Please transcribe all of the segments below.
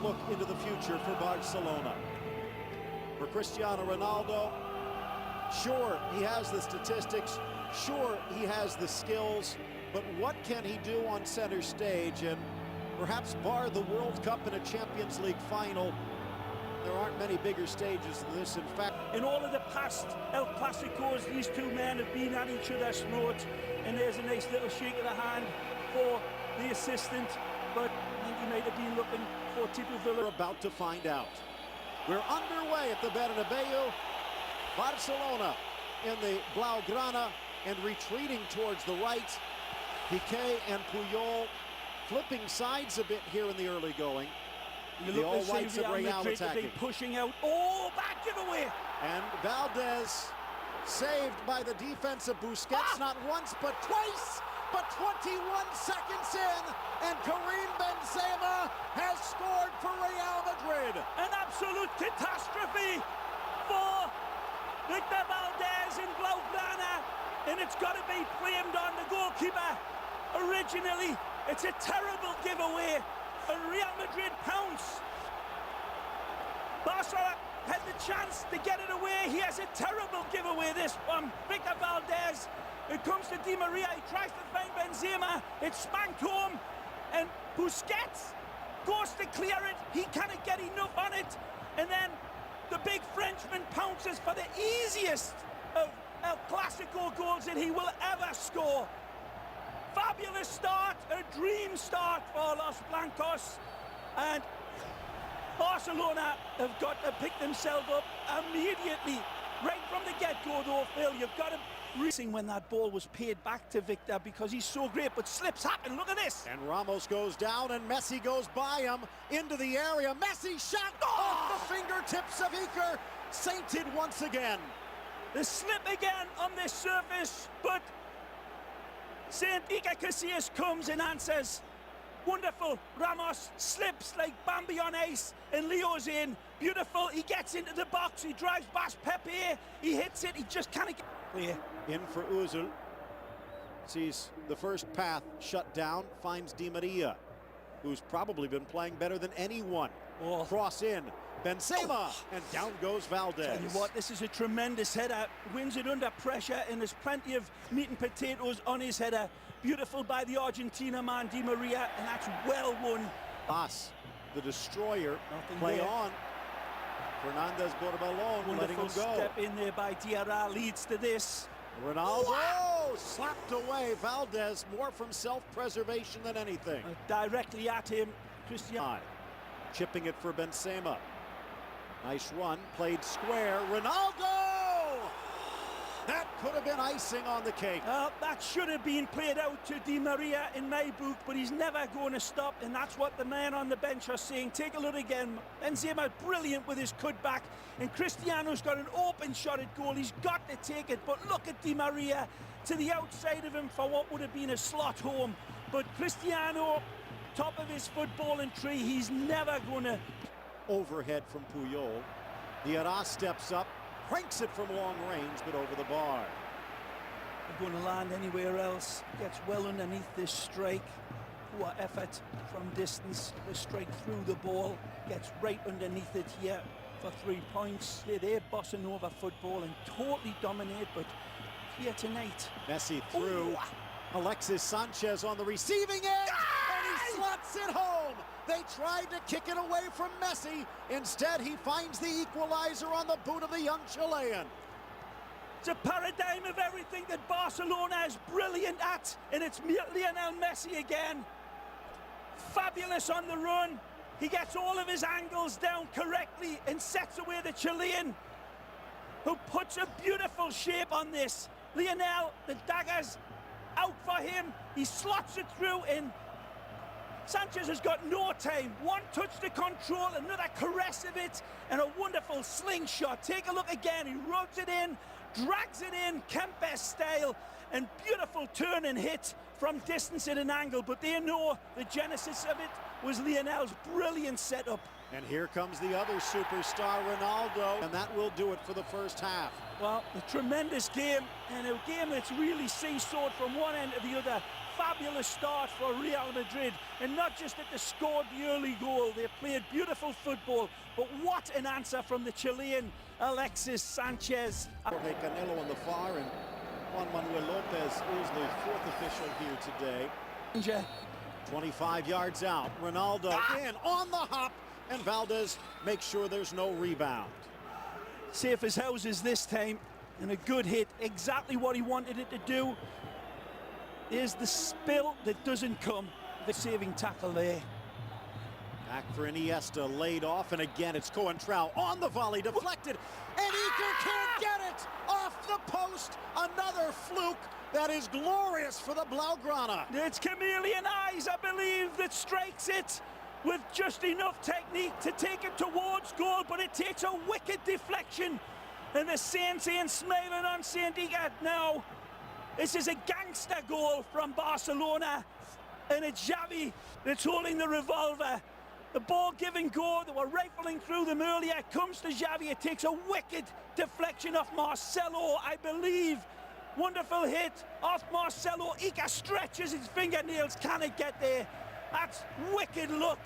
outlook into the future for Barcelona. For Cristiano Ronaldo, sure, he has the statistics, sure, he has the skills, but what can he do on center stage? And perhaps bar the World Cup and a Champions League final, there aren't many bigger stages than this. In fact, in all of the past El Clasicos, these two men have been at each other's throats, and there's a nice little shake of the hand for the assistant, but I think he might have been looking for Tito Villa. We're about to find out. We're underway at the Bernabeu. Barcelona in the Blaugrana and retreating towards the right. Piqué and Puyol flipping sides a bit here in the early going. The All Whites of Real attacking. Pushing out. Oh, back giveaway. And Valdez saved by the defense of Busquets, not once but twice. But 21 seconds in, and Karim Benzema has scored for Real Madrid. An absolute catastrophe for Victor Valdez in Blaugrana, and it's got to be blamed on the goalkeeper. Originally, it's a terrible giveaway, and Real Madrid pounce. Barcelona had the chance to get it away. He has a terrible giveaway, this one. Victor Valdez. It comes to Di Maria, he tries to find Benzema, it's spanked home, and Busquets goes to clear it, he cannot get enough on it, and then the big Frenchman pounces for the easiest of El Clasico goals that he will ever score. Fabulous start, a dream start for Los Blancos, and Barcelona have got to pick themselves up immediately. Right from the get-go though, Phil, you've got to racing when that ball was paid back to Victor because he's so great, but slips happen. Look at this. And Ramos goes down and Messi goes by him into the area. Messi shot off the fingertips of Iker. Sainted once again. The slip again on this surface, but Saint Iker Casillas comes and answers. Wonderful. Ramos slips like Bambi on ice, and Leo's in. Beautiful. He gets into the box. He drives past Pepe. He hits it. He just can't get clear. In for Özil. Sees the first path shut down. Finds Di Maria, who's probably been playing better than anyone. Oh. Cross in. Benzema. And down goes Valdez. Tell you what, this is a tremendous header. Wins it under pressure, and there's plenty of meat and potatoes on his header. Beautiful by the Argentina man, Di Maria, and that's well won. Bas, the destroyer, Nothing play there. on. Fernandez Borbalon letting him go. Step in there by Diarra leads to this. Ronaldo slapped away. Valdez more from self-preservation than anything. Directly at him, Cristiano. Chipping it for Benzema. Nice run, played square. Ronaldo! That could have been icing on the cake. Well, that should have been played out to Di Maria in my book, but he's never going to stop, and that's what the men on the bench are saying. Take a look again. Benzema brilliant with his cutback, and Cristiano's got an open shot at goal. He's got to take it, but look at Di Maria to the outside of him for what would have been a slot home. But Cristiano, top of his footballing tree, he's never going to... Overhead from Puyol. Diarra steps up, cranks it from long range, but over the bar. They're going to land anywhere else. Gets well underneath this strike. Poor effort from distance. The strike through the ball. Gets right underneath it here for 3 points. They're bossing over football and totally dominate, but here tonight. Messi through. Alexis Sanchez on the receiving end, and he slots it home. They tried to kick it away from Messi. Instead, he finds the equalizer on the boot of the young Chilean. It's a paradigm of everything that Barcelona is brilliant at, and it's Lionel Messi again. Fabulous on the run. He gets all of his angles down correctly and sets away the Chilean, who puts a beautiful shape on this. Lionel, the dagger's out for him. He slots it through, and Sanchez has got no time. One touch to control, another caress of it, and a wonderful slingshot. Take a look again. He rubs it in, drags it in, Kempes style, and beautiful turn and hit from distance at an angle. But they know the genesis of it was Lionel's brilliant setup. And here comes the other superstar, Ronaldo, and that will do it for the first half. Well, a tremendous game, and a game that's really seesawed from one end to the other. fabulous start for Real Madrid, and not just that they scored the early goal, they played beautiful football, but what an answer from the Chilean Alexis Sanchez. Jorge Canelo on the far, and Juan Manuel Lopez is the fourth official here today. 25 yards out, Ronaldo in on the hop, and Valdez makes sure there's no rebound. Safe as houses this time, and a good hit, exactly what he wanted it to do. There's the spill that doesn't come, the saving tackle there. Back for Iniesta, laid off, and again it's Coentrao on the volley, deflected, and Iker can't get it off the post. Another fluke that is glorious for the Blaugrana. It's Chameleon Eyes, I believe, that strikes it with just enough technique to take it towards goal, but it takes a wicked deflection, and the Saints ain't smiling on Saint Iker now. This is a gangster goal from Barcelona, and it's Xavi that's holding the revolver. The ball give and go, they were rifling through them earlier, comes to Xavi, it takes a wicked deflection off Marcelo, I believe. Wonderful hit off Marcelo, Iker stretches his fingernails, can it get there? That's wicked luck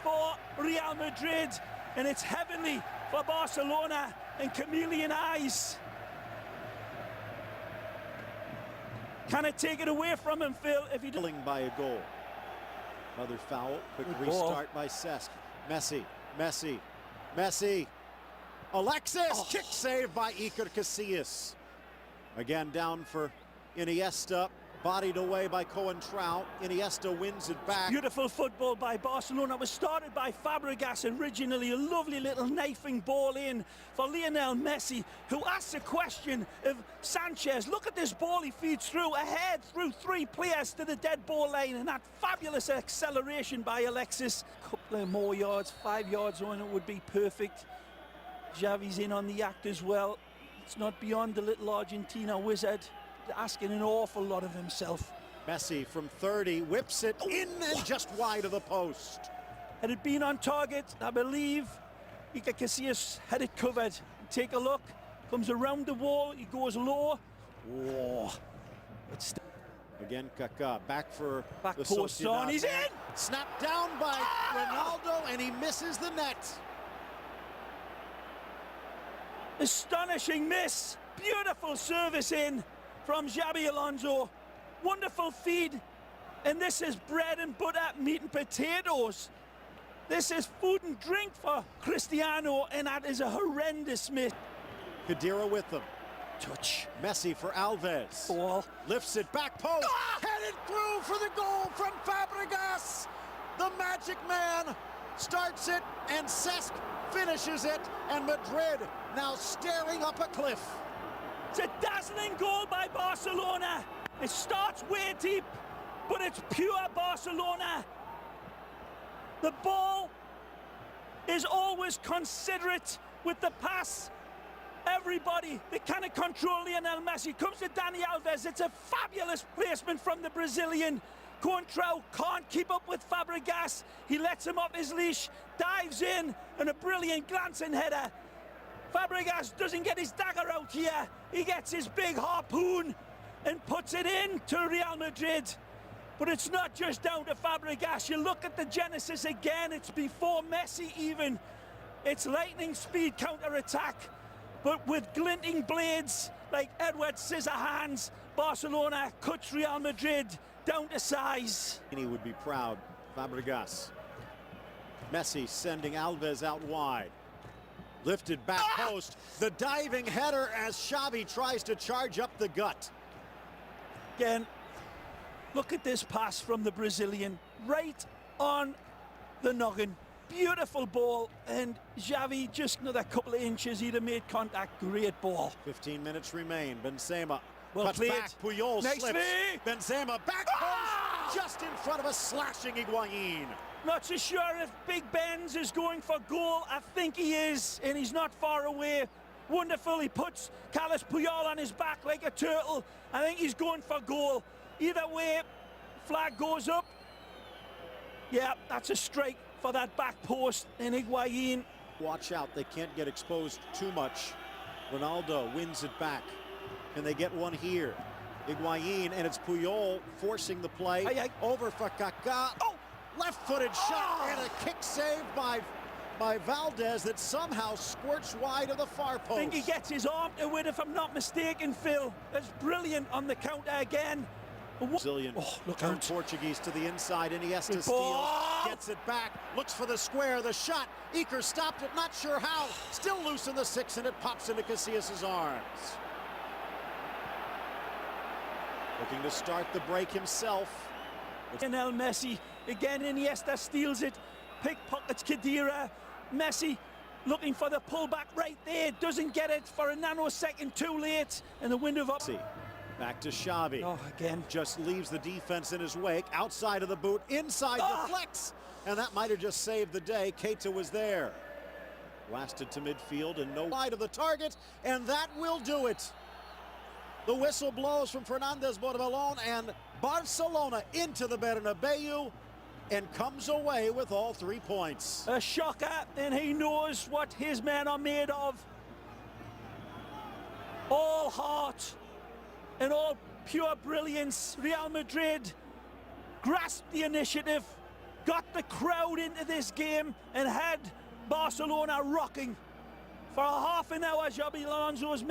for Real Madrid, and it's heavenly for Barcelona and Chameleon Eyes. Can it take it away from him, Phil, if he Killing by a goal. Another foul, quick restart by Cesc. Messi. Alexis, kick save by Iker Casillas. Again down for Iniesta, bodied away by Coentrao. Iniesta wins it back. Beautiful football by Barcelona. It was started by Fabregas originally, a lovely little knifing ball in for Lionel Messi, who asks a question of Sanchez. Look at this ball he feeds through, ahead through three players to the dead ball line, and that fabulous acceleration by Alexis. Couple of more yards, 5 yards on it would be perfect. Xavi's in on the act as well. It's not beyond the little Argentina wizard asking an awful lot of himself. Messi from 30 whips it in and just wide of the post. Had it been on target, I believe Iker Casillas had it covered. Take a look, comes around the wall, he goes low. Whoa. Again, Kaká back for back the post on, he's in! Snapped down by Ronaldo, and he misses the net. Astonishing miss, beautiful service in from Xabi Alonso, wonderful feed, and this is bread and butter, meat and potatoes. This is food and drink for Cristiano, and that is a horrendous miss. Khedira with them. Touch. Messi for Alves. Ball. Lifts it back post. Headed through for the goal from Fabregas. The magic man starts it, and Cesc finishes it, and Madrid now staring up a cliff. It's a dazzling goal by Barcelona. It starts way deep, but it's pure Barcelona. The ball is always considerate with the pass. Everybody, they cannot control Lionel Messi. Comes to Dani Alves. It's a fabulous placement from the Brazilian. Coentrao can't keep up with Fabregas. He lets him off his leash, dives in, and a brilliant glancing header. Fabregas doesn't get his dagger out here. He gets his big harpoon and puts it in to Real Madrid. But it's not just down to Fabregas. You look at the genesis again, it's before Messi even. It's lightning speed counter-attack, but with glinting blades like Edward Scissorhands, Barcelona cuts Real Madrid down to size. He would be proud. Fabregas. Messi sending Alves out wide. Lifted back post. The diving header as Xavi tries to charge up the gut. Again, look at this pass from the Brazilian, right on the noggin. Beautiful ball, and Xavi just another couple of inches, he'd have made contact. Great ball. 15 minutes remain. Benzema well cuts played. back. Puyol Next slips. me. Benzema back post, just in front of a slashing Higuain. Not so sure if Big Benz is going for goal. I think he is, and he's not far away. Wonderful, he puts Carlos Puyol on his back like a turtle. I think he's going for goal. Either way, flag goes up. Yeah, that's a strike for that back post, and Higuain. Watch out, they can't get exposed too much. Ronaldo wins it back. Can they get one here? Higuain, and it's Puyol forcing the play. Aye, aye. Over for Kaká. Oh! Left-footed shot and a kick saved by Valdez that somehow squirts wide of the far post. I think he gets his arm to it, if I'm not mistaken, Phil. That's brilliant on the counter again. Brazilian turned Portuguese to the inside. Iniesta steals, gets it back, looks for the square, the shot. Iker stopped it, not sure how. Still loose in the 6, and it pops into Casillas' arms. Looking to start the break himself. Lionel Messi, again Iniesta steals it, pickpockets Khedira. Messi looking for the pullback right there, doesn't get it for a nanosecond too late, and the window of back to Xavi. Oh, again. Just leaves the defense in his wake, outside of the boot, inside deflects, and that might have just saved the day. Keita was there. Blasted to midfield and no wide of the target, and that will do it. The whistle blows from Fernandez Borbalon, and Barcelona into the Bernabeu and comes away with all 3 points. A shocker, and he knows what his men are made of. All heart and all pure brilliance. Real Madrid grasped the initiative, got the crowd into this game, and had Barcelona rocking. For a half an hour, Xabi Alonso's men